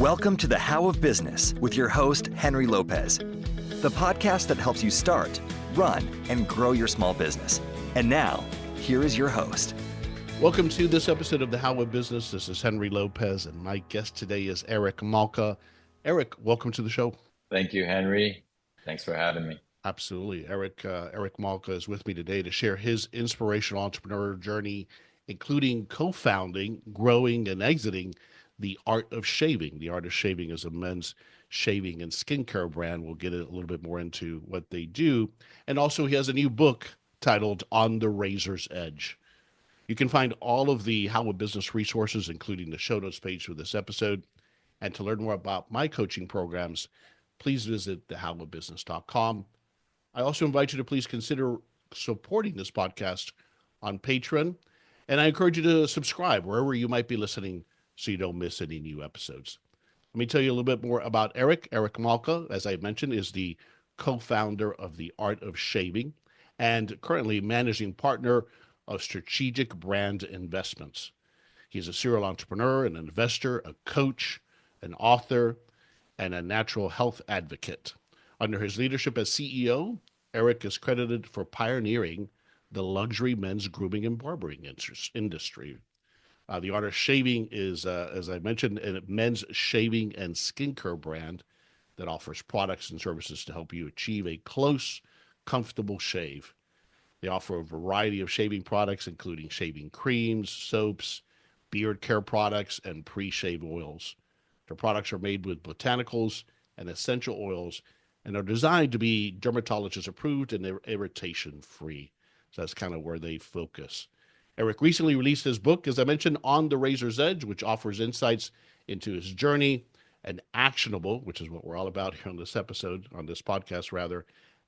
Welcome to The How of Business with your host, Henry Lopez, the podcast that helps you start, run, and grow your small business. And now, here is your host. Welcome to this episode of The How of Business. This is Henry Lopez, and my guest today is Eric Malka. Eric, welcome to the show. Thank you, Henry. Thanks for having me. Absolutely. Eric Malka is with me today to share his inspirational entrepreneur journey, including co-founding, growing, and exiting The Art of Shaving. The Art of Shaving is a men's shaving and skincare brand. We'll get a little bit more into what they do. And also he has a new book titled On the Razor's Edge. You can find all of the How of Business resources, including the show notes page for this episode. And to learn more about my coaching programs, please visit thehowofbusiness.com. I also invite you to please consider supporting this podcast on Patreon. And I encourage you to subscribe wherever you might be listening so you don't miss any new episodes. Let me tell you a little bit more about Eric. Eric Malka, as I mentioned, is the co-founder of The Art of Shaving and currently managing partner of Strategic Brand Investments. He's a serial entrepreneur, an investor, a coach, an author, and a natural health advocate. Under his leadership as CEO, Eric is credited for pioneering the luxury men's grooming and barbering industry. The Art of Shaving is, as I mentioned, a men's shaving and skincare brand that offers products and services to help you achieve a close, comfortable shave. They offer a variety of shaving products, including shaving creams, soaps, beard care products, and pre-shave oils. Their products are made with botanicals and essential oils and are designed to be dermatologist approved and irritation free. So that's kind of where they focus. Eric recently released his book, as I mentioned, On the Razor's Edge, which offers insights into his journey, and actionable, which is what we're all about here on this episode, on this podcast rather,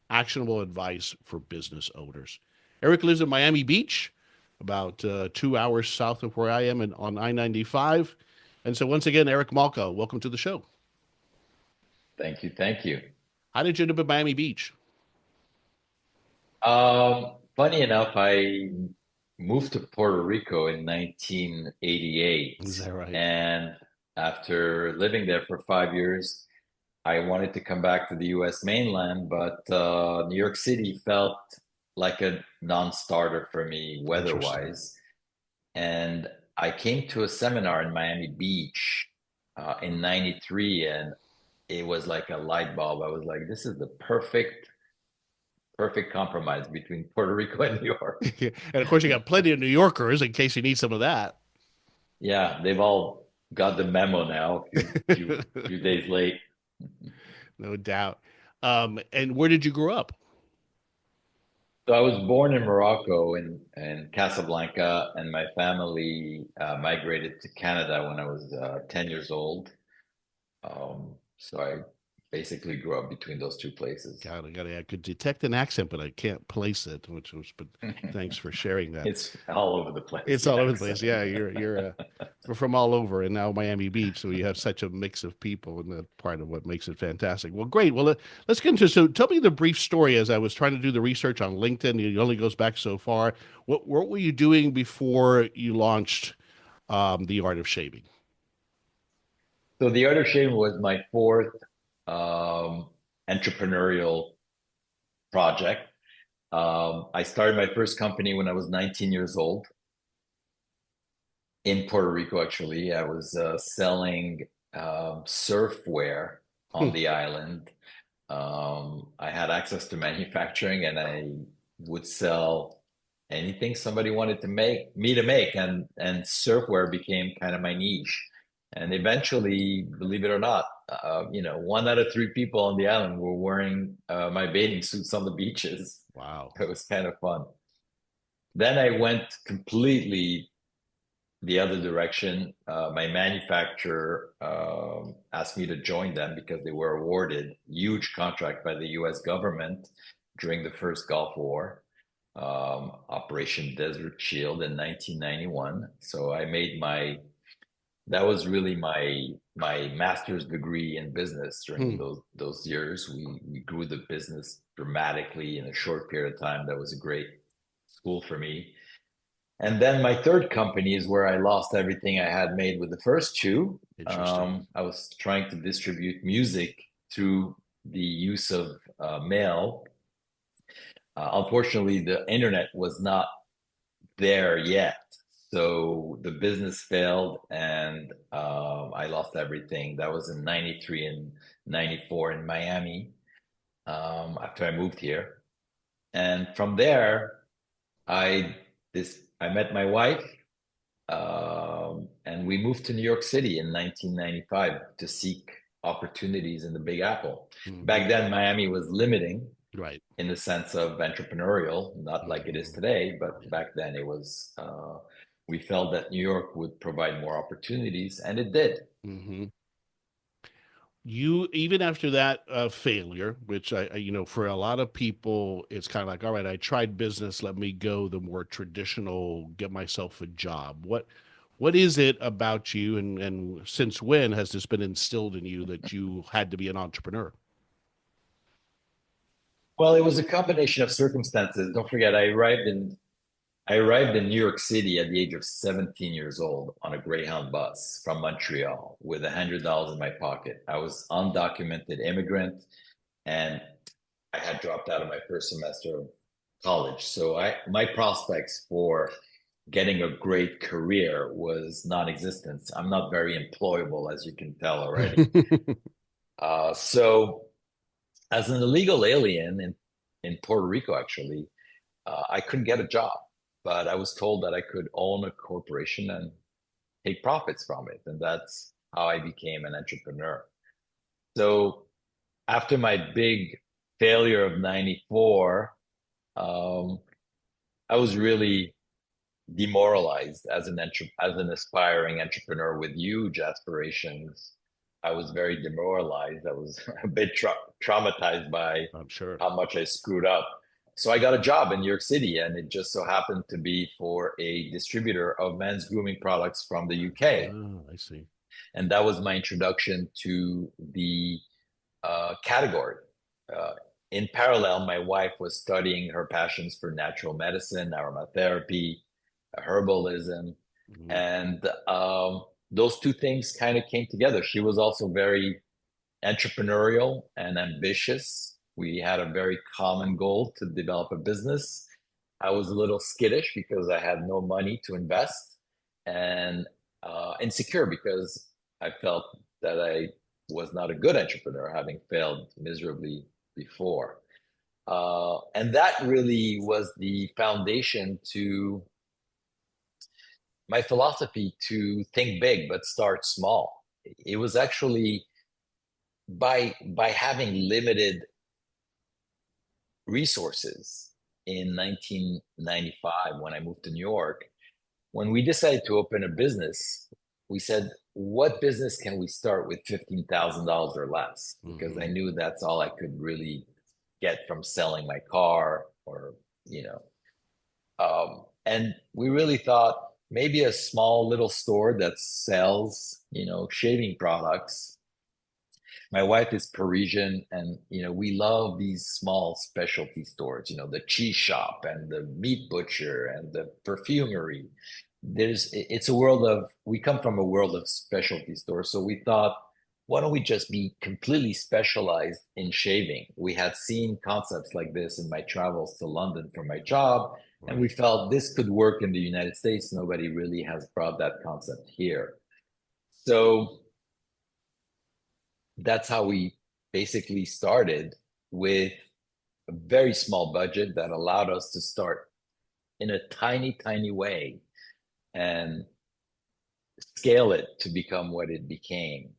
actionable advice for business owners. Eric lives in Miami Beach, about 2 hours south of where I am on I-95. And so once again, Eric Malka, welcome to the show. Thank you. Thank you. How did you end up at Miami Beach? Funny enough, I moved to Puerto Rico in 1988. Is that right? And after living there for 5 years, I wanted to come back to the US mainland, but New York City felt like a non-starter for me weather-wise. And I came to a seminar in Miami Beach in 93, and it was like a light bulb. I was like, this is the perfect compromise between Puerto Rico and New York. And of course, you got plenty of New Yorkers in case you need some of that. Yeah, they've all got the memo now, a few days late. No doubt. And where did you grow up? So I was born in Morocco in Casablanca, and my family migrated to Canada when I was 10 years old. So I basically grew up between those two places. Got it. I could detect an accent, but I can't place it. But thanks for sharing that. It's all over the place. It's all over the place. Yeah, you're from all over, and now Miami Beach, so you have such a mix of people, and that's part of what makes it fantastic. Well, great. Well, let's get into. So, tell me the brief story. As I was trying to do the research on LinkedIn, it only goes back so far. What were you doing before you launched The Art of Shaving? So, The Art of Shaving was my fourth entrepreneurial project. I started my first company when I was 19 years old in Puerto Rico. Actually, I was selling surfwear on the island. I had access to manufacturing, and I would sell anything somebody wanted to make, and surfwear became kind of my niche. And eventually, believe it or not, 1 out of 3 people on the island were wearing my bathing suits on the beaches. Wow. It was kind of fun. Then I went completely the other direction. My manufacturer asked me to join them because they were awarded a huge contract by the US government during the first Gulf War, Operation Desert Shield in 1991. So I made that was really my master's degree in business during those years. We grew the business dramatically in a short period of time. That was a great school for me. And then my third company is where I lost everything I had made with the first two. Interesting. I was trying to distribute music through the use of mail. Unfortunately, the internet was not there yet. So the business failed and I lost everything. That was in 93 and 94 in Miami after I moved here. And from there, I met my wife, and we moved to New York City in 1995 to seek opportunities in the Big Apple. Hmm. Back then, Miami was limiting Right. in the sense of entrepreneurial, not like it is Hmm. today, but back then it was. We felt that New York would provide more opportunities, and it did. Hmm. You, even after that failure, which for a lot of people, it's kind of like, all right, I tried business, let me go the more traditional, get myself a job. What is it about you, and since when has this been instilled in you that you had to be an entrepreneur? Well, it was a combination of circumstances. Don't forget, I arrived in New York City at the age of 17 years old on a Greyhound bus from Montreal with $100 in my pocket. I was undocumented immigrant and I had dropped out of my first semester of college. So my prospects for getting a great career was non-existent. I'm not very employable, as you can tell already. So as an illegal alien in Puerto Rico, actually, I couldn't get a job, but I was told that I could own a corporation and take profits from it. And that's how I became an entrepreneur. So after my big failure of 94, um, I was really demoralized as as an aspiring entrepreneur with huge aspirations. I was very demoralized. I was a bit traumatized by I'm sure. how much I screwed up. So I got a job in New York City, and it just so happened to be for a distributor of men's grooming products from the UK. Oh, I see. And that was my introduction to the category. Uh, in parallel, my wife was studying her passions for natural medicine, aromatherapy, herbalism, Mhm. and those two things kind of came together. She was also very entrepreneurial and ambitious. We had a very common goal to develop a business. I was a little skittish because I had no money to invest and insecure because I felt that I was not a good entrepreneur, having failed miserably before. And that really was the foundation to my philosophy to think big but start small. It was actually by having limited resources in 1995 when I moved to New York. When we decided to open a business, we said, what business can we start with $15,000 or less? Because I Hmm. knew that's all I could really get from selling my car or, you know. And we really thought maybe a small little store that sells, shaving products. My wife is Parisian, and we love these small specialty stores. The cheese shop and the meat butcher and the perfumery. It's a world of. We come from a world of specialty stores, so we thought, why don't we just be completely specialized in shaving? We had seen concepts like this in my travels to London for my job, and we Right. felt this could work in the United States. Nobody really has brought that concept here. So that's how we basically started with a very small budget that allowed us to start in a tiny, tiny way and scale it to become what it became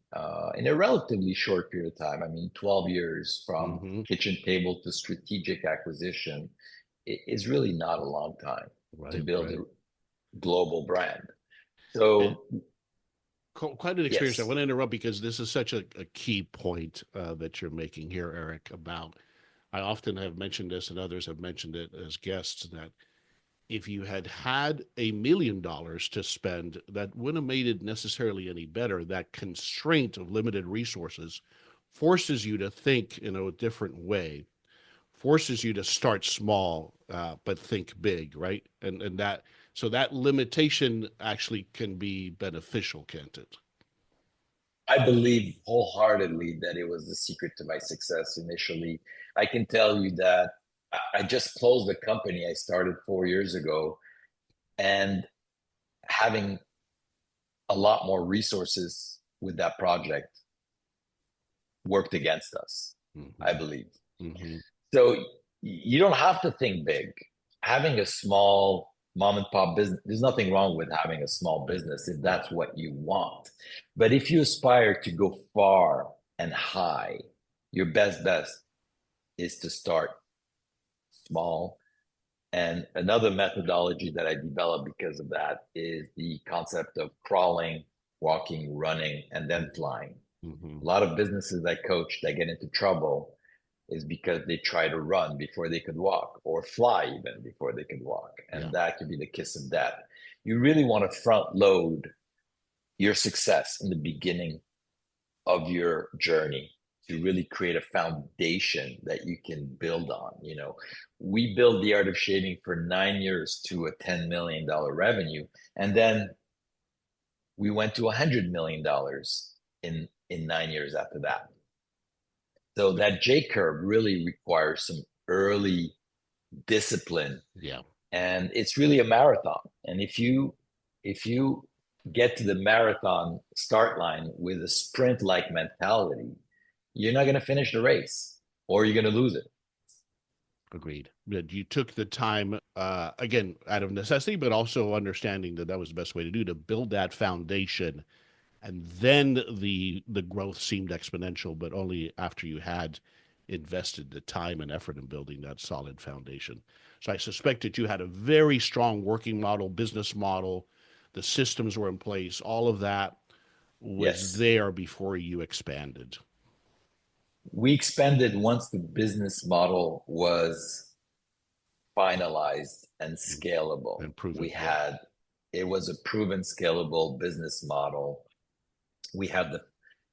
in a relatively short period of time. I mean, 12 years from Hmm. kitchen table to strategic acquisition is really not a long time to Right. build a Right. global brand. And So, quite an experience. I yes. want to interrupt because this is such a key point that you're making here, Eric, about I often have mentioned this and others have mentioned it as guests that if you had had $1 million to spend, that wouldn't have made it necessarily any better. That constraint of limited resources forces you to think in a different way, forces you to start small, but think big, right? And So that limitation actually can be beneficial, can't it? I believe wholeheartedly that it was the secret to my success initially. I can tell you that I just closed the company I started 4 years ago, and having a lot more resources with that project worked against us, I Mm-hmm. believe. Mm-hmm. So you don't have to think big. Having a small mom and pop business, there's nothing wrong with having a small business if Right. that's what you want. But if you aspire to go far and high, your best is to start small. And another methodology that I developed because of that is the concept of crawling, walking, running, and then flying. Mm-hmm. A lot of businesses I coach that get into trouble is because they try to run before they could walk, or fly even before they could walk. Yeah. And that could be the kiss of death. You really want to front load your success in the beginning of your journey to really create a foundation that you can build on. We built the art of shaving for 9 years to a $10 million revenue, and then we went to $100 million in 9 years after that. So that J curve really requires some early discipline, Yeah. and it's really a marathon. And if you get to the marathon start line with a sprint like mentality, you're not going to finish the race, or you're going to lose it. Agreed. But you took the time, again, out of necessity, but also understanding that that was the best way to do, to build that foundation. And then the growth seemed exponential, but only after you had invested the time and effort in building that solid foundation. So I suspect that you had a very strong working model, business model, the systems were in place, all of that was Yes. there before you expanded. We expanded once the business model was finalized and scalable. And proven. We Yeah. had It was a proven scalable business model. We had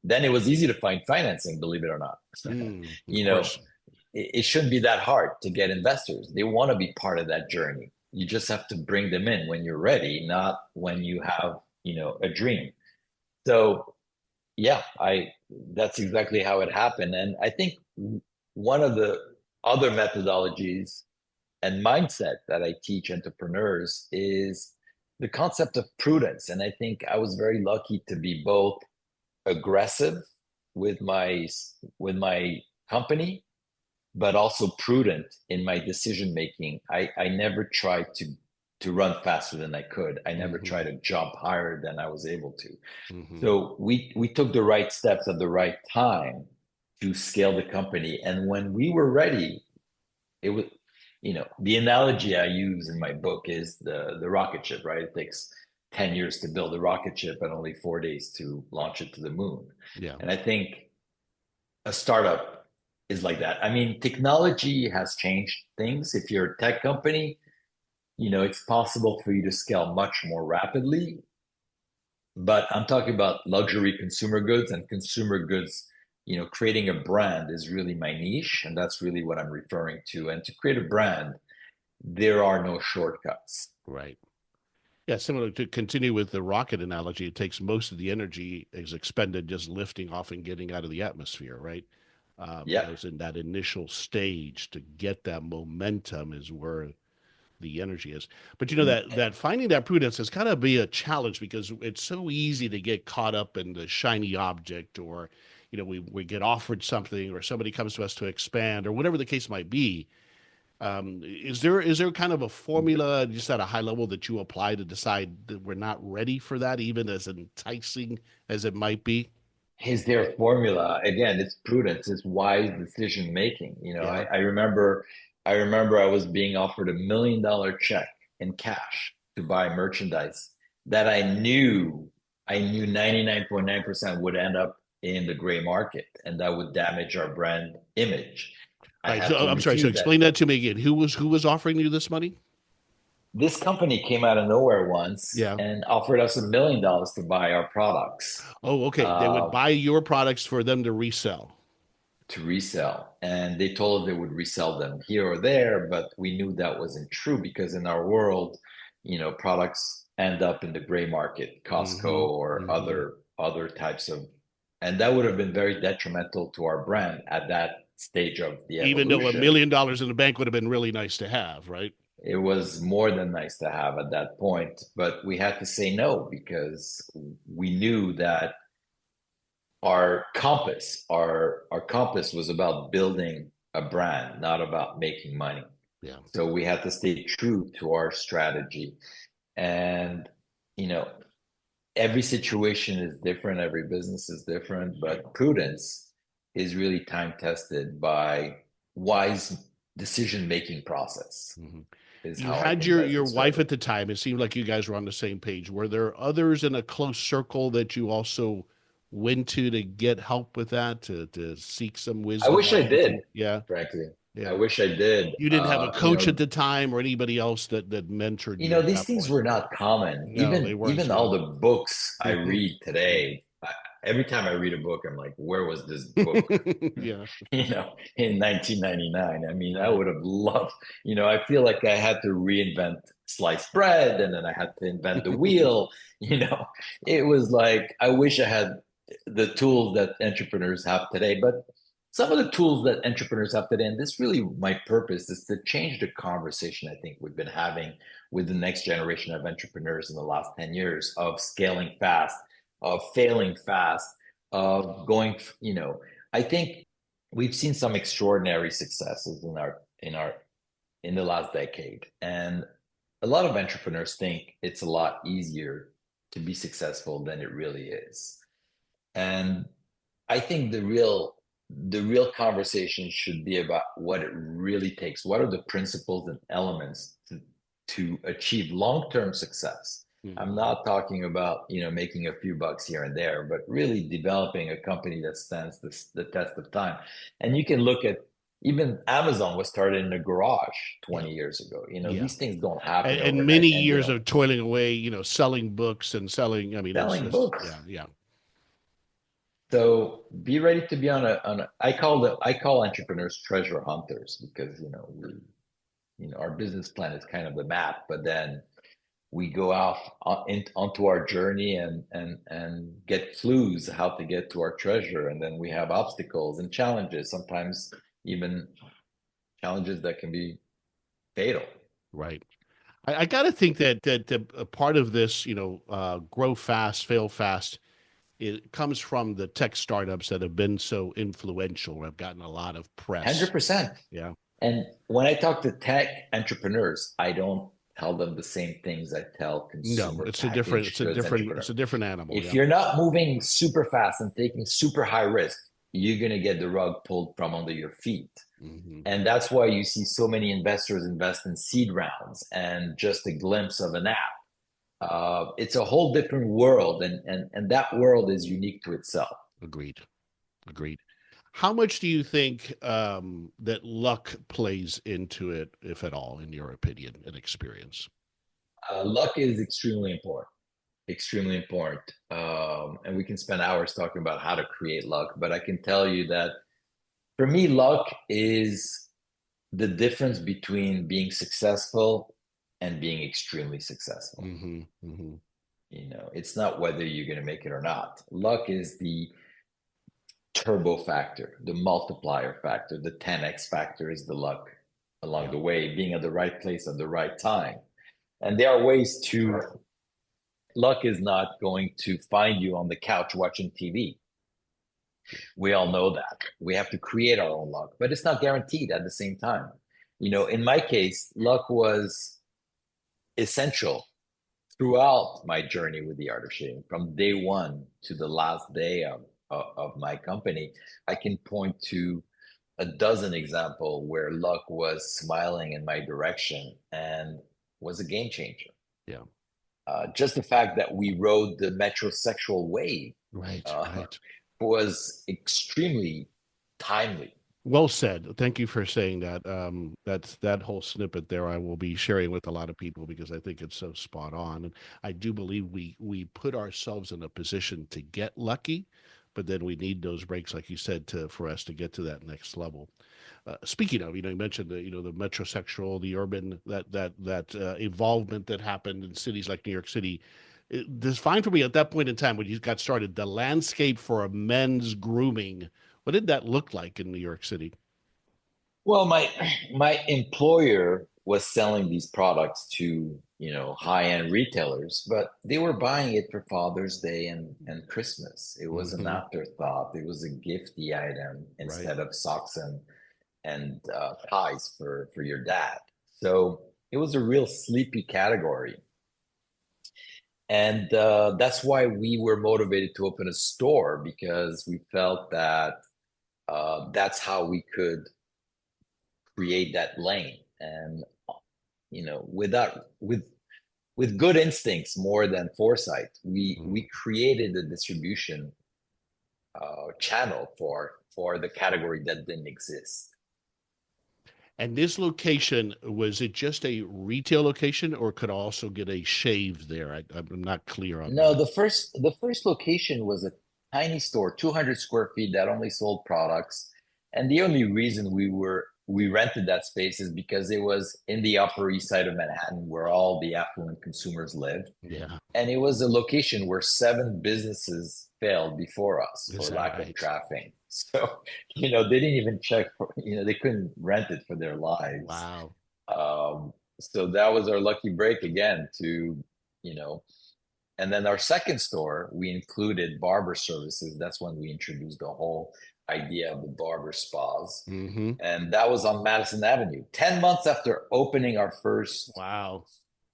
then it was easy to find financing, believe it or not. Of you know, course. it shouldn't be that hard to get investors. They want to be part of that journey. You just have to bring them in when you're ready, not when you have, a dream. So yeah, I that's exactly how it happened. And I think one of the other methodologies and mindset that I teach entrepreneurs is the concept of prudence. And I think I was very lucky to be both aggressive with my company, but also prudent in my decision making. I never tried to run faster than I could. I never Mm-hmm. tried to jump higher than I was able to. Mm-hmm. So we took the right steps at the right time to scale the company. And when we were ready, it was, the analogy I use in my book is the rocket ship, right? It takes 10 years to build a rocket ship and only 4 days to launch it to the moon. Yeah. And I think a startup is like that. I mean, technology has changed things. If you're a tech company, it's possible for you to scale much more rapidly. But I'm talking about luxury consumer goods, and consumer goods, creating a brand is really my niche. And that's really what I'm referring to. And to create a brand, there are no shortcuts. Right. Yeah, similar, to continue with the rocket analogy, it takes most of the energy is expended just lifting off and getting out of the atmosphere, right? Yeah. It's in that initial stage to get that momentum is where the energy is. But that finding that prudence has got to be a challenge, because it's so easy to get caught up in the shiny object, or we get offered something, or somebody comes to us to expand, or whatever the case might be. Is there kind of a formula just at a high level that you apply to decide that we're not ready for that, even as enticing as it might be? Is there a formula? Again, it's prudence, it's wise decision making. Yeah. I remember I was being offered $1 million check in cash to buy merchandise that I knew 99.9% would end up in the gray market, and that would damage our brand image. I All right. had So to I'm sorry. So refuse that. explain that to me again. Who was offering you this money? This company came out of nowhere once Yeah. and offered us $1 million to buy our products. Oh, okay. They would Uh, buy your products for them to resell. to resell. And they told us they would resell them here or there, but we knew that wasn't true because in our world, products end up in the gray market, Hmm. Costco or Hmm. other types of, and that would have been very detrimental to our brand at that stage of the Even though $1 evolution. million in the bank would have been really nice to have, right? It was more than nice to have at that point, but we had to say no because we knew that our compass was about building a brand, not about making money. Yeah. So we had to stay true to our strategy. And, you know, every situation is different, every business is different, but prudence is really time tested by wise decision making process, Hmm. is You how I had can your best your describe wife it. at the time. It seemed like you guys were on the same page. Were there others in a close circle that you also went to get help with that, to seek some I wisdom wish on I anything? did, Yeah, frankly. I yeah. wish I did. You didn't have a coach at the time or anybody else that mentored you at These that things point. were not common. No, they Even weren't, even Steve. all the books I read today, every time I read a book, I'm like, where was this book? Yeah, In 1999. I mean, I right. would have loved, I feel like I had to reinvent sliced bread and then I had to invent the wheel. You know, it was like, I wish I had the tools that entrepreneurs have today. But some of the tools that entrepreneurs have today, and this really my purpose is to change the conversation I think we've been having with the next generation of entrepreneurs in the last 10 years of scaling fast, of failing fast, of going, I think we've seen some extraordinary successes in the last decade. And a lot of entrepreneurs think it's a lot easier to be successful than it really is. And I think the real conversation should be about what it really takes. What are the principles and elements to achieve long-term success? I'm Mhm. not talking about, making a few bucks here and there, but really developing a company that stands the test of time. And you can look at even Amazon was started in a garage Yeah, 20 years ago. yeah. These things don't happen And overnight. many And, years of toiling away, selling books and selling. I mean, it's selling just, books. yeah, yeah. So be ready to be I call entrepreneurs treasure hunters because our business plan is kind of the map, but then we go off onto our journey and get clues how to get to our treasure, and then we have obstacles and challenges, sometimes even challenges that can be fatal. Right. I got to think that a part of this, grow fast, fail fast, it comes from the tech startups that have been so influential, have gotten a lot of press. 100%. Yeah. And when I talk to tech entrepreneurs, I don't tell them the same things I tell No, consumer packaged goods it's entrepreneurs. a different animal. If Yeah. you're not moving super fast and taking super high risk, you're going to get the rug pulled from under your feet. Hmm. And that's why you see so many investors invest in seed rounds and just a glimpse of an app. It's a whole different world, and that world is unique to itself. Agreed. Agreed. How much do you think that luck plays into it, if at all, in your opinion and experience? Luck is extremely important. And we can spend hours talking about how to create luck, but I can tell you that for me, luck is the difference between being successful and being extremely successful. Hmm. Hmm. It's not whether you're going to make it or not. Luck is the turbo factor, the multiplier factor, the 10x factor is the luck along Yeah. the way, being at the right place at the right time. And there are ways to, luck is not going to find you on the couch watching TV. We all know that. We have to create our own luck, but it's not guaranteed at the same time. In my case, luck was essential throughout my journey with the art of shaving, from day one to the last day of my company. I can point to a dozen examples where luck was smiling in my direction and was a game changer. Yeah. Just the fact that we rode the metrosexual wave Right. uh, Right. was extremely timely. Well said. Thank you for saying that. That's that whole snippet there. I will be sharing with a lot of people because I think it's so spot on. And I do believe we put ourselves in a position to get lucky, but then we need those breaks, like you said, for us to get to that next level. Speaking of, you mentioned the metrosexual, the urban, that evolvement that happened in cities like New York City. This fine for me at that point in time when you got started. The landscape for a men's grooming. What did that look like in New York City? Well, my employer was selling these products to, high-end retailers, but they were buying it for Father's Day and Christmas. It was an Hmm. afterthought. It was a gifty item Right. instead of socks and ties for your dad. So it was a real sleepy category. And that's why we were motivated to open a store because we felt that that's how we could create that lane. And with good instincts more than foresight, we created a distribution channel for the category that didn't exist. And this location, was it just a retail location or could I also get a shave there? I'm not clear on No, that. the first location was a tiny store, 200 square feet that only sold products. And the only reason we rented that space is because it was in the Upper East Side of Manhattan where all the affluent consumers lived. Yeah. And it was a location where 7 businesses failed before us Is for that lack of right? traffic. So, they didn't even check for, they couldn't rent it for their lives. Wow. So that was our lucky break again you know, and then our second store, we included barber services. That's when we introduced the whole idea of the barber spas. Hmm. And that was on Madison Avenue. 10 months after opening our first Wow.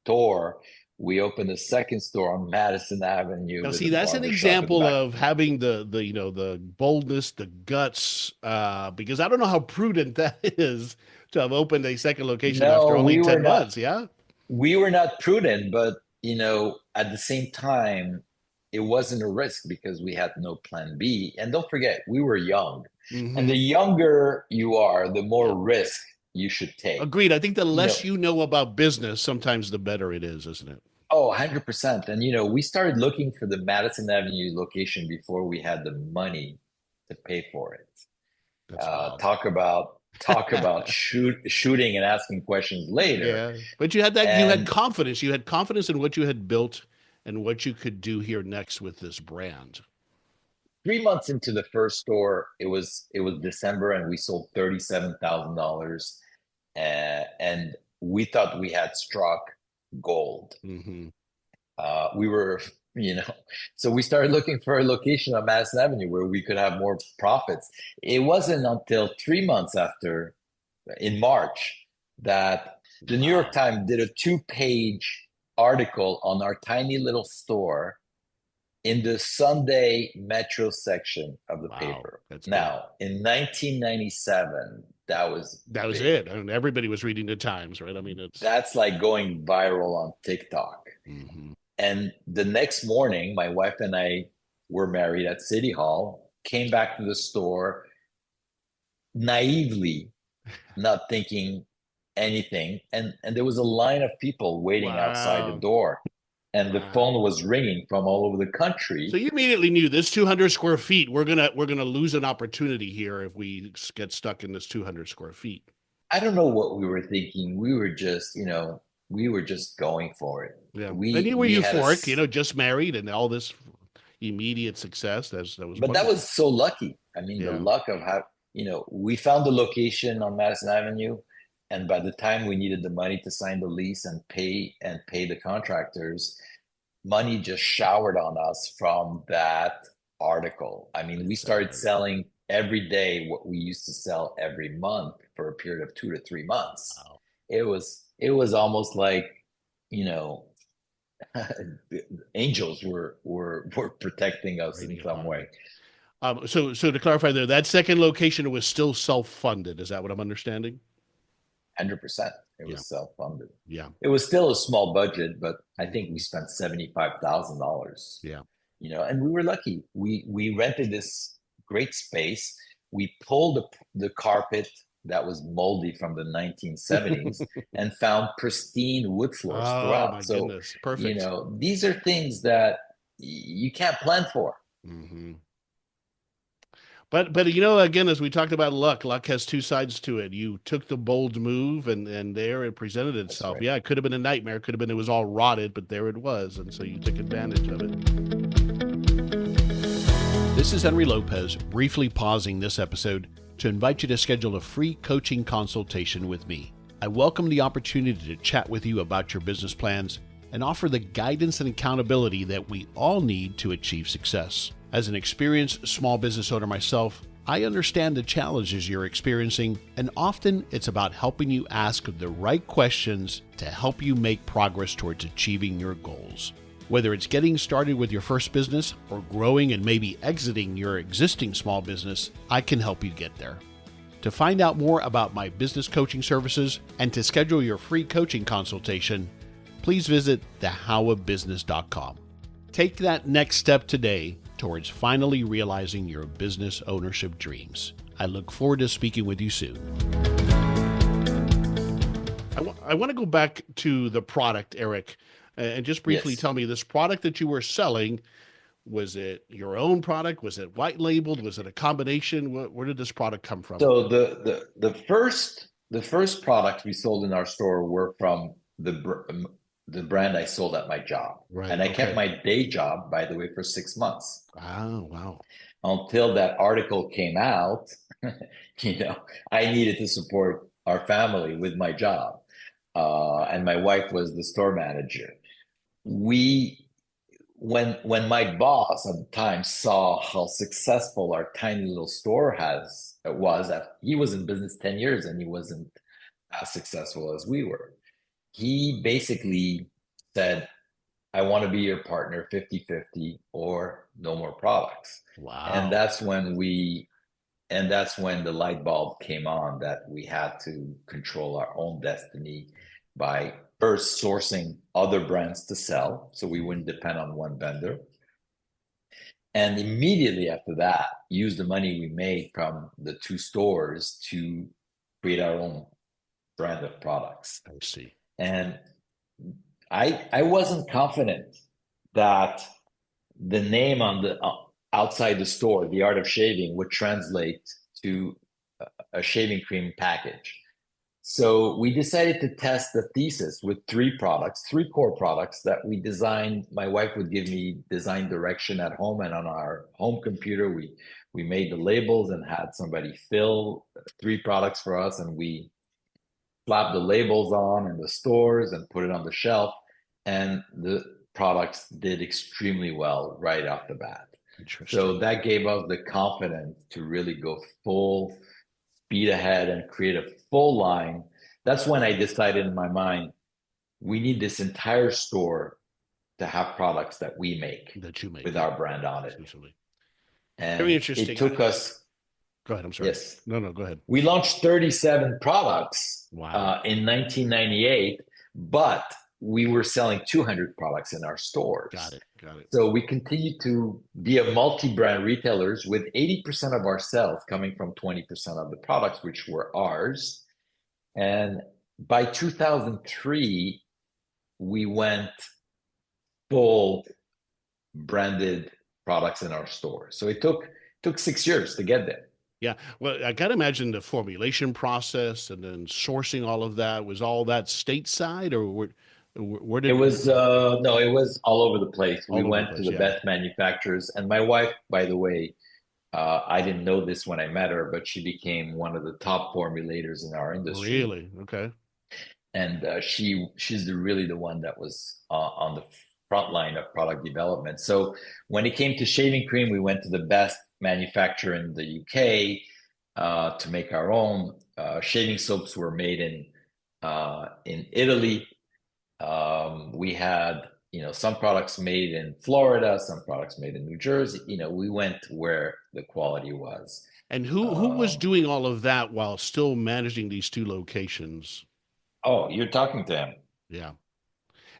store, we opened a second store on Madison Avenue Now, with see, a that's an barber shop at the example back. of having the boldness, the guts, because I don't know how prudent that is to have opened a second location after No, only 10 months. Yeah. we were not prudent, but at the same time, it wasn't a risk because we had no plan B. And don't forget, we were young. And the Hmm. younger you are, the Yeah. more risk you should take. Agreed. I think the You know, less you know about business, sometimes the better it is, isn't it? oh, 100%. And we started looking for the Madison Avenue location before we had the money to pay for it. That's wild. Talk about shooting and asking questions later. Yeah. But you had And confidence. You had confidence in what you had built and what you could do here next with this brand. 3 months into the first store, it was December, and we sold $37,000, and we thought we had struck gold. Hmm. We were, you know, so we started looking for a location on Madison Avenue where we could have more profits. It wasn't until 3 months after, in March, that the New York Wow. Times did a 2-page article on our tiny little store in the Sunday Metro section of the Wow. paper. That's big. Now, in 1997, that was That was big. it. I mean, everybody was reading the Times, right? I mean, it's. That's like going viral on TikTok. Hmm. And the next morning, my wife and I were married at City Hall, came back to the store naively, not thinking anything. And there was a line of people waiting outside the Wow. door. And the Wow. phone was ringing from all over the So country. you immediately knew this 200 square feet. We're gonna lose an opportunity here if we get stuck in this 200 square feet. I don't know what we were thinking. We were just going for it. Yeah, and We you were we had a, euphoric, just married and all this immediate success. That was but that wonderful. was so lucky. I mean, the Yeah, luck of how, we found the location on Madison Avenue, and by the time we needed the money to sign the lease and pay the contractors, money just showered on us from that article. I mean, we is that started right? selling every day what we used to sell every month for a period of 2 to 3 months. Wow, It was almost like, you know, angels were protecting us in raining some upon you. way. So to clarify there, that second location was still self-funded. Is that what I'm understanding? 100%. It Yeah, was self-funded. yeah, It was still a small budget, but I think we hmm, spent $75,000. yeah. And we were lucky. We rented this great space. We pulled the carpet that was moldy from the 1970s and found pristine wood floors Oh my throughout. So, goodness, perfect. these are things that you can't plan for. Hmm. But again, as we talked about luck has two sides to it. You took the bold move and there it presented That's itself. right. Yeah, it could have been a nightmare. It could have been it was all rotted, but there it was. And so you took advantage of it. This is Henry Lopez, briefly pausing this episode to invite you to schedule a free coaching consultation with me. I welcome the opportunity to chat with you about your business plans and offer the guidance and accountability that we all need to achieve success. As an experienced small business owner myself, I understand the challenges you're experiencing, and often it's about helping you ask the right questions to help you make progress towards achieving your goals. Whether it's getting started with your first business or growing and maybe exiting your existing small business, I can help you get there. To find out more about my business coaching services and to schedule your free coaching consultation, please visit thehowofbusiness.com. Take that next step today towards finally realizing your business ownership dreams. I look forward to speaking with you soon. I want to go back to the product, Eric, and just briefly Yes. tell me this product that you were selling, was it your own product? Was it white labeled? Was it a combination? Where did this product come from? So the first product we sold in our store were from the brand I sold at my job. Right. And I kept Okay. my day job, by the way, for 6 months Oh, wow. until that article came out. I needed to support our family with my job. And my wife was the store manager. We when my boss at the time saw how successful our tiny little store he was in business 10 years and he wasn't as successful as we were. He basically said, I want to be your partner 50-50 or no more products. And Wow. that's when the light bulb came on that we had to control our own destiny by first sourcing other brands to sell so we wouldn't depend on one vendor. And immediately after that, use the money we made from the two stores to create our own brand of products. I see. And I wasn't confident that the name on the outside the store, The Art of Shaving, would translate to a shaving cream package. So we decided to test the thesis with three core products that we designed. My wife would give me design direction at home, and on our home computer, we made the labels and had somebody fill three products for us, and we slapped the labels on in the stores and put it on the shelf. And the products did extremely well right off the bat. Interesting. So that gave us the confidence to really go full speed ahead and create a full line. That's when I decided in my mind, we need this entire store to have products that we make That you make with our brand on it. essentially. And Very interesting. it took us, Go ahead. I'm sorry. yes, No, go ahead. we launched 37 products Wow. in 1998, but we were selling 200 products in our stores. Got it. So we continued to be a multi-brand retailers with 80% of our sales coming from 20% of the products, which were ours. And by 2003, we went full branded products in our store. So it took 6 years to get there. Yeah. Well, I got to imagine the formulation process and then sourcing all of that. Was all that stateside, or where did It was no, it was all over the place. We all over the went to place? the Yeah. best manufacturers, and my wife, by the way, I didn't know this when I met her, but she became one of the top formulators in our industry. Really? Okay. And she's really the one that was on the front line of product development. So when it came to shaving cream, we went to the best manufacturer in the UK to make our own. Shaving soaps were made in Italy. We had some products made in Florida, some products made in New Jersey. We went where the quality was. And who was doing all of that while still managing these two locations? Oh, you're talking to him. Yeah.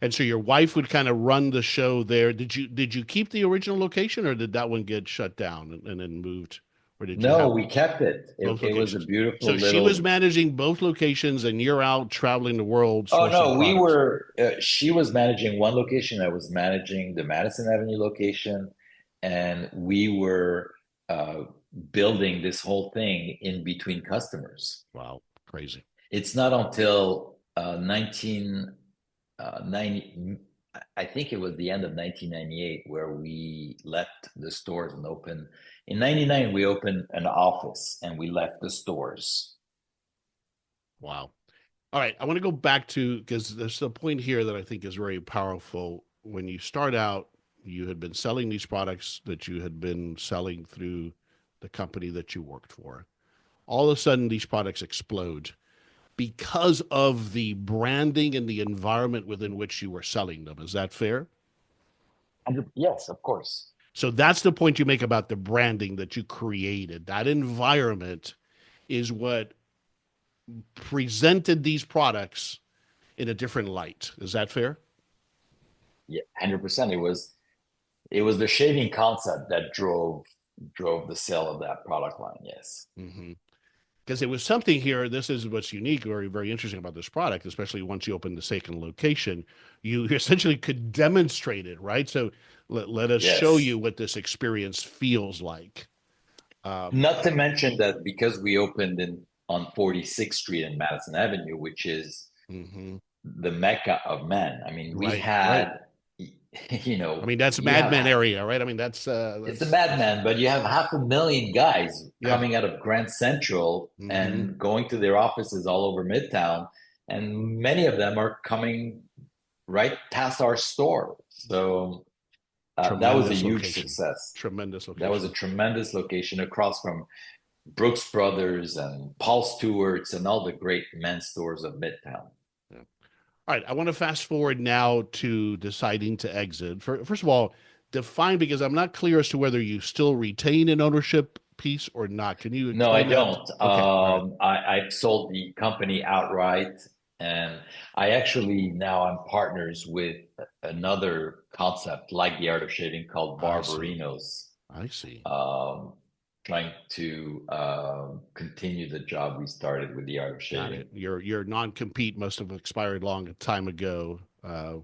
And so your wife would kind of run the show there. Did you keep the original location, or did that one get shut down and then moved? Or did you No, have we kept it. both It was a locations? beautiful So little. she was managing both locations, and you're out traveling the world Oh sourcing no, we products. were. She was managing one location. I was managing the Madison Avenue location, and we were building this whole thing in between customers. Wow, crazy. It's not until 1990, I think it was the end of 1998, where we left the stores and opened. In 99, we opened an office and we left the stores. Wow. All right, I want to go back to, because there's a point here that I think is very powerful. When you start out, you had been selling these products that you had been selling through the company that you worked for. All of a sudden, these products explode because of the branding and the environment within which you were selling them. Is that fair? Yes, of course. So that's the point you make about the branding that you created. That environment is what presented these products in a different light. Is that fair? Yeah, 100%. It was the shaving concept that drove the sale of that product line. Yes. Mm-hmm. Because it was something here. This is what's unique, very, very interesting about this product, especially once you open the second location. You essentially could demonstrate it, right? So let us show Yes. you what this experience feels like. Not to mention that because we opened on 46th Street and Madison Avenue, which is Mm-hmm. the mecca of men. I mean, we Right, right. had, you I know, mean, that's you Mad have Men area, right? I mean, it's a that's madman, but you have 500,000 guys yeah. coming out of Grand Central Mm-hmm. and going to their offices all over Midtown, and many of them are coming right past our store. So that was a Tremendous huge location. success. Tremendous That was a location. tremendous location across from Brooks Brothers and Paul Stewart's and all the great men's stores of Midtown. Yeah. All right, I want to fast forward now to deciding to exit. First of all, define, because I'm not clear as to whether you still retain an ownership piece or not. Can you No, I explain that? don't. Okay, all right. I've sold the company outright, and I actually now I'm partners with another concept like the art of shaving called I see. Barbarinos, I see. um, trying to continue the job we started with the art of Got shaving. it. Your non-compete must have expired long time ago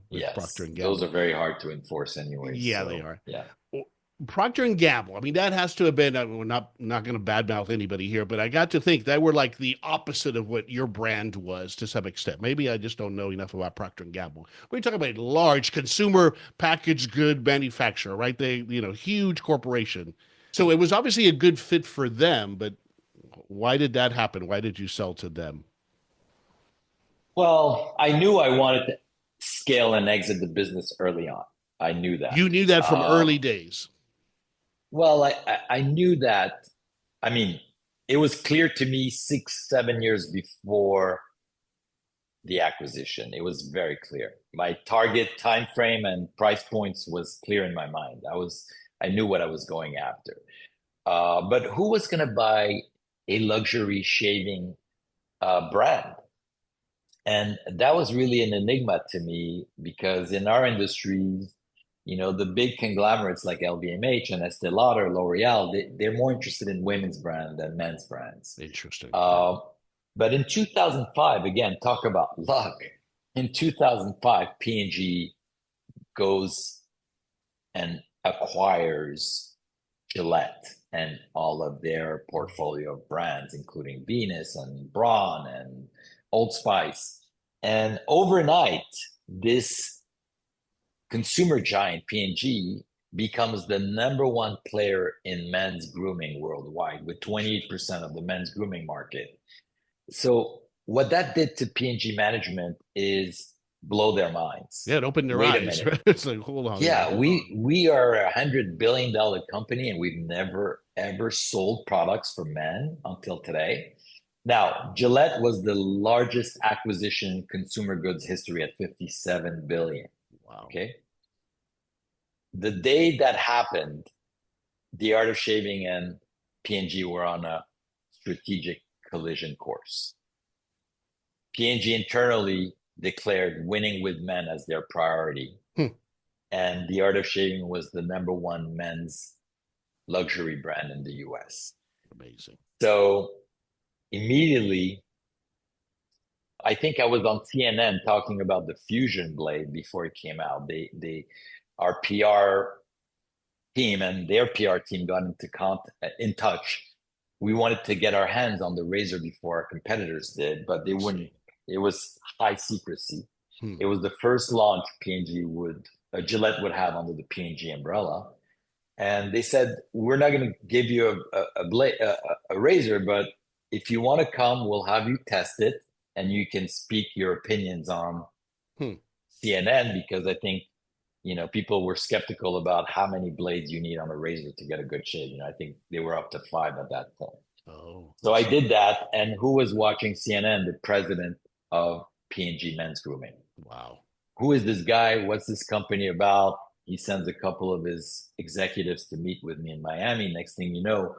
with Procter Yes, and those are Gamble. very hard to enforce anyways. Yeah, they So are. yeah. Well, Procter and Gamble. I mean, that has to have been. We're not going to badmouth anybody here, but I got to think that were like the opposite of what your brand was to some extent. Maybe I just don't know enough about Procter and Gamble. We're talking about a large consumer packaged good manufacturer, right? They, huge corporation. So it was obviously a good fit for them. But why did that happen? Why did you sell to them? Well, I knew I wanted to scale and exit the business early on. I knew that. You knew that from early Um, days. well, I knew that. I mean, it was clear to me 6, 7 years before the acquisition. It was very clear. My target time frame and price points was clear in my mind. I knew what I was going after. But who was going to buy a luxury shaving brand? And that was really an enigma to me because in our industries, the big conglomerates like LVMH and Estee Lauder, L'Oreal, they're more interested in women's brand than men's brands. Interesting. Yeah. Uh, but in 2005, again, talk about luck. In 2005, P&G goes and acquires Gillette and all of their portfolio of brands, including Venus and Braun and Old Spice. And overnight, this consumer giant P&G becomes the number one player in men's grooming worldwide with 28% of the men's grooming market. So what that did to P&G management is blow their minds. Yeah, it opened their Wait a eyes. minute. It's like, hold on. Yeah, we are $100 billion company and we've never ever sold products for men until today. Now, Gillette was the largest acquisition in consumer goods history at 57 billion. Wow. Okay. The day that happened, the art of shaving and P&G were on a strategic collision course. P&G internally declared winning with men as their priority. And the art of shaving was the number one men's luxury brand in the US. Amazing. So immediately, I think I was on CNN talking about the Fusion blade before it came out. Our PR team and their PR team got in touch. We wanted to get our hands on the razor before our competitors did, but they wouldn't. It was high secrecy. It was the first launch Gillette would have under the P&G umbrella. And they said, we're not going to give you a razor, but if you want to come, we'll have you test it and you can speak your opinions on CNN, because I think, people were skeptical about how many blades you need on a razor to get a good shave. I think they were up to 5 at that point. Oh, so I did that. And who was watching CNN? The president of P&G Men's Grooming. Wow. Who is this guy? What's this company about? He sends a couple of his executives to meet with me in Miami. Next thing you know,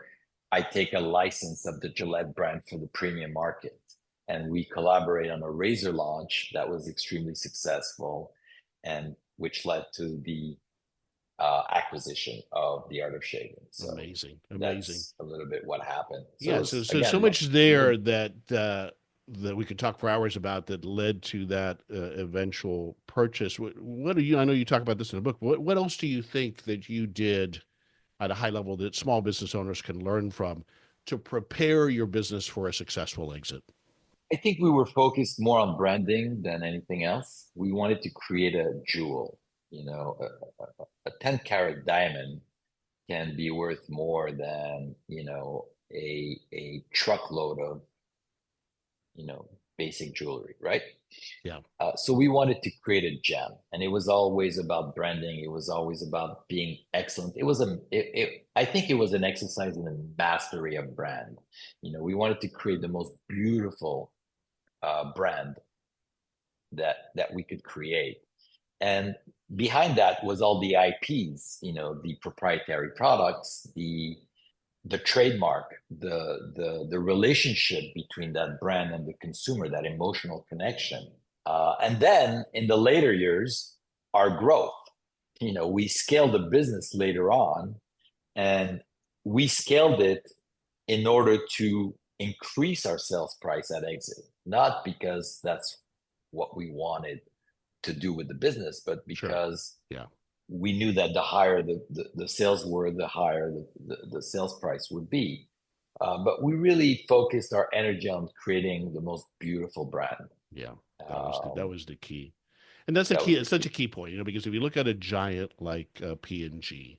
I take a license of the Gillette brand for the premium market. And we collaborate on a razor launch that was extremely successful, and which led to the acquisition of The Art of Shaving. So amazing. that's a little bit what happened. So much there that we could talk for hours about, that led to that eventual purchase. What do you? I know you talk about this in the book. What else do you think that you did at a high level that small business owners can learn from to prepare your business for a successful exit? I think we were focused more on branding than anything else. We wanted to create a jewel. A 10-carat diamond can be worth more than a truckload of basic jewelry, right? Yeah. So we wanted to create a gem, and it was always about branding. It was always about being excellent. I think it was an exercise in the mastery of brand. We wanted to create the most beautiful brand that we could create. And behind that was all the IPs, the proprietary products, the trademark, the relationship between that brand and the consumer, that emotional connection. And then in the later years, our growth. We scaled the business later on, and we scaled it in order to increase our sales price at exit, not because that's what we wanted to do with the business, but because we knew that the higher the sales were, the higher the sales price would be. But we really focused our energy on creating the most beautiful brand. Yeah, that was the key. And that's the key. It's such a key point, because if you look at a giant like P&G,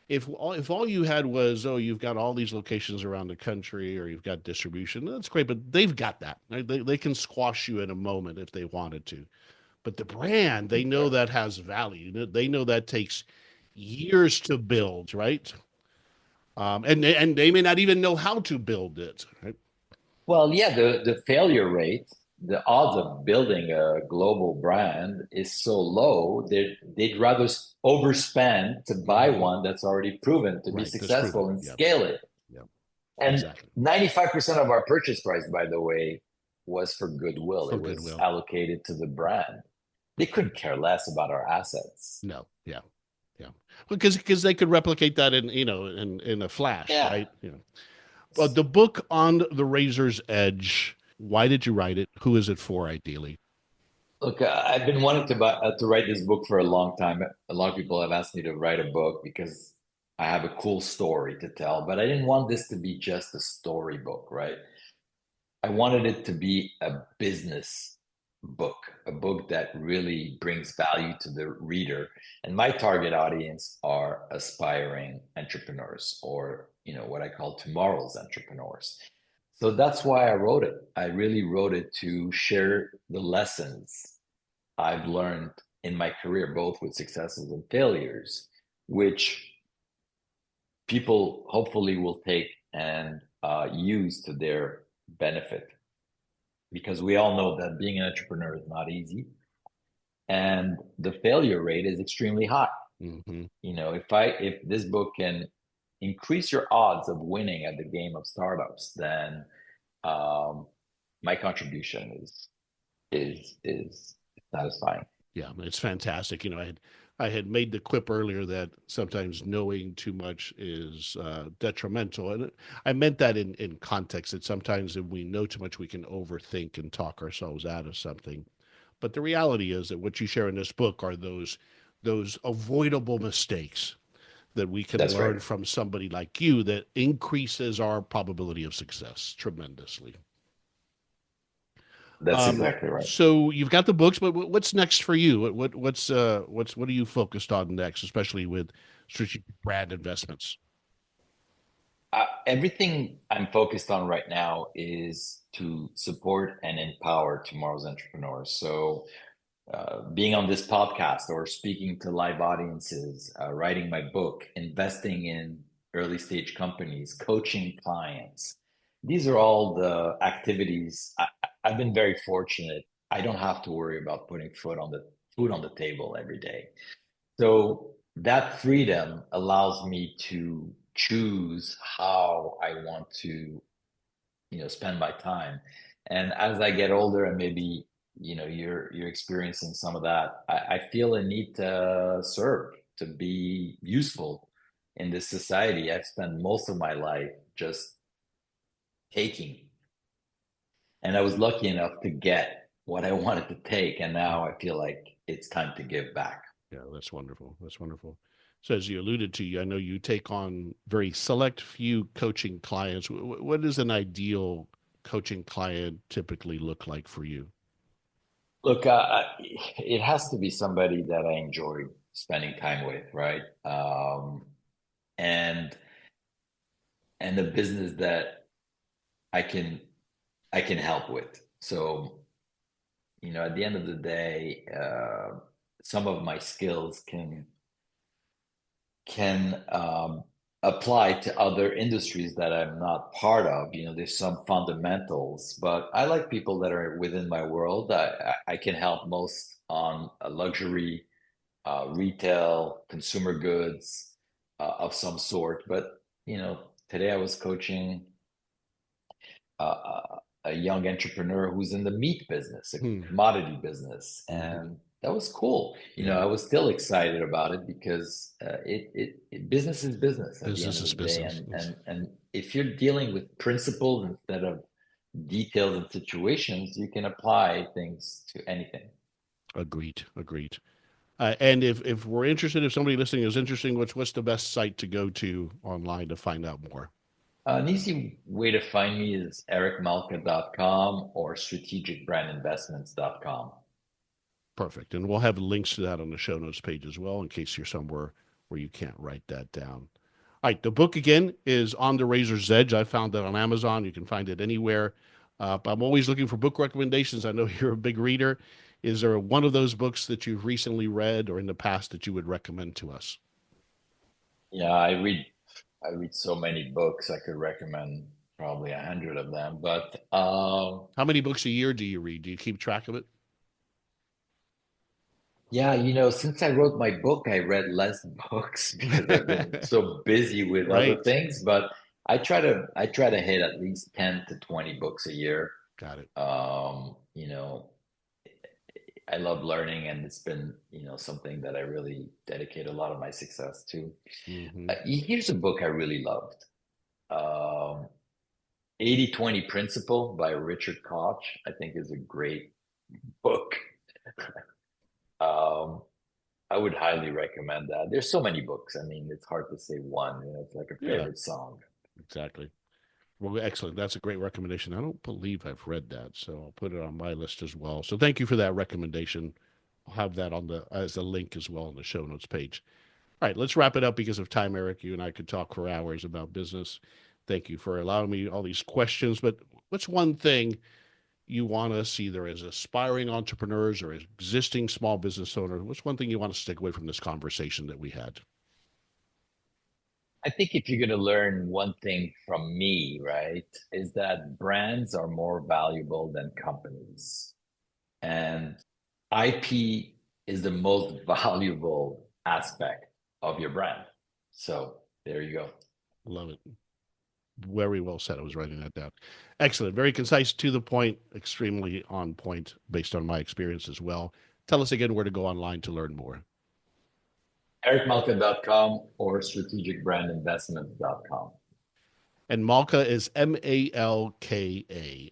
if all you had was, you've got all these locations around the country, or you've got distribution, that's great, but they've got that. Right? They can squash you in a moment if they wanted to. But the brand, they know that has value. They know that takes years to build, right? And they may not even know how to build it. Right? Well, yeah, the failure rate, the odds of building a global brand is so low that they'd rather overspend to buy one that's already proven to be successful and scale it. Yeah. And exactly. 95% of our purchase price, by the way, was for goodwill. It was allocated to the brand. They couldn't care less about our assets. No, yeah. Because they could replicate that in a flash, right? But the book On the Razor's Edge, why did you write it? Who is it for, ideally? Look, I've been wanting to write this book for a long time. A lot of people have asked me to write a book because I have a cool story to tell, but I didn't want this to be just a storybook, right? I wanted it to be a business book, a book that really brings value to the reader. And my target audience are aspiring entrepreneurs, or what I call tomorrow's entrepreneurs. So that's why I wrote it. I really wrote it to share the lessons I've learned in my career, both with successes and failures, which people hopefully will take and use to their benefit. Because we all know that being an entrepreneur is not easy, and the failure rate is extremely high. Mm-hmm. If this book can increase your odds of winning at the game of startups, then my contribution is satisfying. Yeah, it's fantastic. I had made the quip earlier that sometimes knowing too much is detrimental. And I meant that in context, that sometimes if we know too much, we can overthink and talk ourselves out of something. But the reality is that what you share in this book are those avoidable mistakes that we can That's right. learn from somebody like you that increases our probability of success tremendously. That's exactly right. So you've got the books, but what's next for you? What are you focused on next, especially with strategic brand investments? Everything I'm focused on right now is to support and empower tomorrow's entrepreneurs. So, being on this podcast or speaking to live audiences, writing my book, investing in early stage companies, coaching clients. These are all the activities. I've been very fortunate. I don't have to worry about putting food on the table every day. So that freedom allows me to choose how I want to, spend my time. And as I get older, and maybe, you're experiencing some of that, I feel a need to serve, to be useful in this society. I've spent most of my life just taking, and I was lucky enough to get what I wanted to take, and now I feel like it's time to give back. Yeah, that's wonderful. That's wonderful. So as you alluded to, I know you take on very select few coaching clients. What does an ideal coaching client typically look like for you? Look, it has to be somebody that I enjoy spending time with, right? And a business that I can I can help with. So, at the end of the day, some of my skills can apply to other industries that I'm not part of. There's some fundamentals, but I like people that are within my world. I can help most on a luxury, retail, consumer goods of some sort. But today I was coaching a young entrepreneur who's in the meat business, a Hmm. commodity business, Mhm. and that was cool. Yeah, I was still excited about it because business is business at the end business of is the day, business. and if you're dealing with principles instead of details and situations, you can apply things to anything. Agreed. Agreed. And if we're interested, if somebody listening is interested, what's the best site to go to online to find out more? An easy way to find me is ericmalka.com or strategicbrandinvestments.com. Perfect. And we'll have links to that on the show notes page as well, in case you're somewhere where you can't write that down. All right. The book again is On the Razor's Edge. I found it on Amazon. You can find it anywhere. But I'm always looking for book recommendations. I know you're a big reader. Is there one of those books that you've recently read or in the past that you would recommend to us? Yeah, I read so many books. I could recommend probably 100 of them. But How many books a year do you read? Do you keep track of it? yeah, since I wrote my book, I read less books because I've been so busy with other Right. things. But I try to hit at least 10 to 20 books a year. Got it. Um, you know, I love learning, and it's been, something that I really dedicate a lot of my success to. Hmm. Here's a book I really loved. Um, 80/20 Principle by Richard Koch, I think is a great book. Um, I would highly recommend that. There's so many books. I mean, it's hard to say one. It's like a Yeah, favorite song. exactly. Well, excellent. That's a great recommendation. I don't believe I've read that, so I'll put it on my list as well. So thank you for that recommendation. I'll have that on the as a link as well on the show notes page. All right, let's wrap it up because of time, Eric. You and I could talk for hours about business. Thank you for allowing me all these questions. But what's one thing you want us, either as aspiring entrepreneurs or as existing small business owners, what's one thing you want us to take away from this conversation that we had? I think if you're going to learn one thing from me, right, is that brands are more valuable than companies. And IP is the most valuable aspect of your brand. So there you go. Love it. Very well said. I was writing that down. Excellent. Very concise, to the point, extremely on point based on my experience as well. Tell us again where to go online to learn more. ericmalka.com or strategicbrandinvestments.com. And Malka is Malka,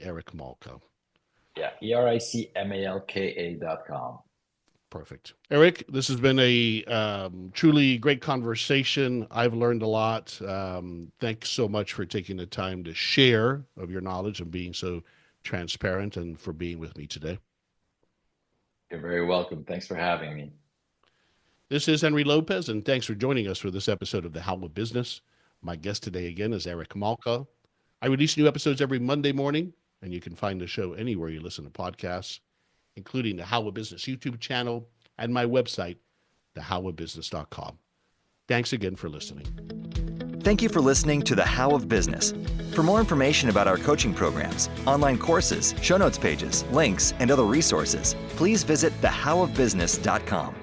Eric Malka. Yeah, ericmalka.com. Perfect. Eric, this has been a truly great conversation. I've learned a lot. Thanks so much for taking the time to share of your knowledge and being so transparent, and for being with me today. You're very welcome. Thanks for having me. This is Henry Lopez, and thanks for joining us for this episode of The How of Business. My guest today again is Eric Malka. I release new episodes every Monday morning, and you can find the show anywhere you listen to podcasts, including the How of Business YouTube channel and my website, thehowofbusiness.com. Thanks again for listening. Thank you for listening to The How of Business. For more information about our coaching programs, online courses, show notes pages, links, and other resources, please visit thehowofbusiness.com.